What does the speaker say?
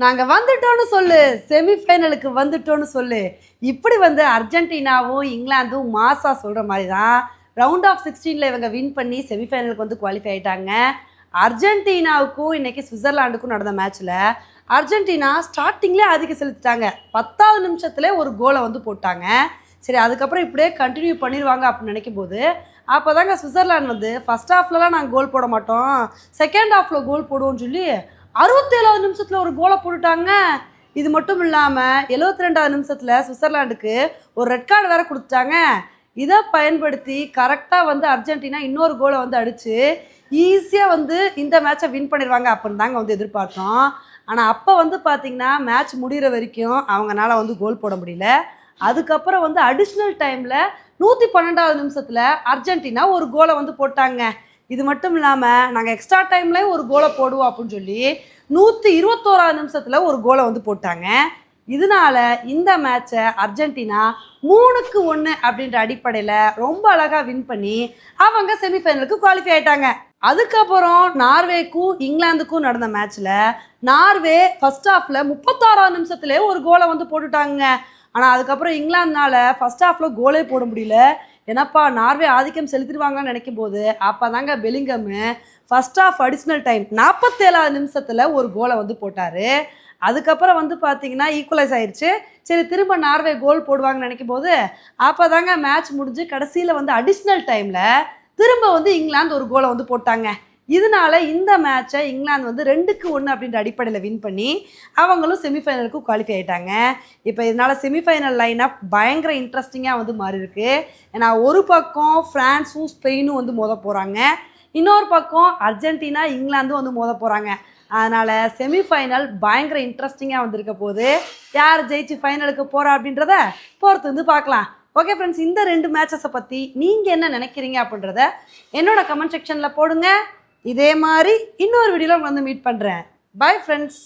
நாங்க வந்துட்டோம்னு சொல்லு, செமிஃபைனலுக்கு வந்துட்டோம்னு சொல்லு. இப்படி வந்து அர்ஜென்டினாவும் இங்கிலாந்தும் மாஸா சொல்ற மாதிரி தான் ரவுண்ட் ஆஃப் 16ல இவங்க வின் பண்ணி செமிஃபைனலுக்கு வந்து குவாலிஃபை ஆயிட்டாங்க. அர்ஜென்டினாவுக்கும் இன்னைக்கு சுவிட்சர்லாண்டுக்கும் நடந்த மேட்ச்ல அர்ஜென்டினா ஸ்டார்டிங்லேயே ஆதிக்கம் செலுத்திட்டாங்க. 10வது நிமிஷத்துல ஒரு கோலை வந்து போட்டாங்க. சரி, அதுக்கப்புறம் இப்படியே கண்டினியூ பண்ணிடுவாங்க அப்படின்னு நினைக்கும் போது அப்போதாங்க சுவிட்சர்லாந்து வந்து ஃபர்ஸ்ட் ஹாஃப்லலாம் நாங்கள் கோல் போட மாட்டோம், செகண்ட் ஹாஃபில் கோல் போடுவோம்னு சொல்லி 67வது நிமிஷத்தில் ஒரு கோலை போட்டுட்டாங்க. இது மட்டும் இல்லாமல் 72வது நிமிஷத்தில் சுவிட்சர்லாண்டுக்கு ஒரு ரெட் கார்டு வேற கொடுத்துட்டாங்க. இதை பயன்படுத்தி கரெக்டாக வந்து அர்ஜென்டினா இன்னொரு கோலை வந்து அடித்து ஈஸியாக வந்து இந்த மேட்சை வின் பண்ணிடுவாங்க அப்படின்னு தாங்க வந்து எதிர்பார்த்தோம். ஆனால் அப்போ வந்து பார்த்திங்கன்னா மேட்ச் முடிகிற வரைக்கும் அவங்களால வந்து கோல் போட முடியல. அதுக்கப்புறம் வந்து அடிஷ்னல் டைமில் 112வது நிமிஷத்தில் அர்ஜென்டினா ஒரு கோலை வந்து போட்டாங்க. இது மட்டும் இல்லாமல் நாங்கள் எக்ஸ்ட்ரா டைம்லேயும் ஒரு கோலை போடுவோம் அப்படின்னு சொல்லி 121வது நிமிஷத்தில் ஒரு கோலை வந்து போட்டாங்க. இதனால இந்த மேட்சை அர்ஜென்டினா 3-1 அப்படின்ற அடிப்படையில் ரொம்ப அழகாக வின் பண்ணி அவங்க செமிஃபைனலுக்கு குவாலிஃபை ஆயிட்டாங்க. அதுக்கப்புறம் நார்வேக்கும் இங்கிலாந்துக்கும் நடந்த மேட்ச்சில் நார்வே ஃபர்ஸ்ட் ஹாஃபில் 36வது நிமிஷத்துலேயே ஒரு கோலை வந்து போட்டுட்டாங்க. ஆனால் அதுக்கப்புறம் இங்கிலாந்துனால ஃபர்ஸ்ட் ஹாஃபில் கோலே போட முடியல. ஏன்னாப்பா நார்வே ஆதிக்கம் செலுத்திடுவாங்கன்னு நினைக்கும் போது அப்போ தாங்க Bellingham first half additional time 47வது நிமிஷத்தில் ஒரு கோலை வந்து போட்டார். அதுக்கப்புறம் வந்து பார்த்தீங்கன்னா ஈக்குவலைஸ் ஆயிடுச்சு. சரி, திரும்ப நார்வே கோல் போடுவாங்கன்னு நினைக்கும் போது அப்போ தாங்க மேட்ச் முடிஞ்சு கடைசியில் வந்து அடிஷ்னல் டைமில் திரும்ப வந்து இங்கிலாந்து ஒரு கோலை வந்து போட்டாங்க. இதனால இந்த மேட்சை இங்கிலாந்து வந்து 2-1 அப்படின்ற அடிப்படையில் வின் பண்ணி அவங்களும் செமிஃபைனலுக்கு குவாலிஃபை ஆகிட்டாங்க. இப்போ இதனால் செமிஃபைனல் லைனப் பயங்கர இன்ட்ரெஸ்டிங்காக வந்து மாறி இருக்கு. ஏன்னா ஒரு பக்கம் ஃப்ரான்ஸும் ஸ்பெயினும் வந்து மோத போகிறாங்க, இன்னொரு பக்கம் அர்ஜென்டினா இங்கிலாந்தும் வந்து மோத போகிறாங்க. அதனால் செமிஃபைனல் பயங்கர இன்ட்ரெஸ்டிங்காக வந்திருக்க போது யார் ஜெயிச்சு ஃபைனலுக்கு போகிறா அப்படின்றத பொறுத்து வந்து பார்க்கலாம். ஓகே ஃப்ரெண்ட்ஸ், இந்த 2 மேட்சஸை பற்றி நீங்கள் என்ன நினைக்கிறீங்க அப்படின்றத என்னோட கமெண்ட் செக்ஷனில் போடுங்க. இதே மாதிரி இன்னொரு வீடியோவில் வந்து மீட் பண்ணுறேன். Bye friends.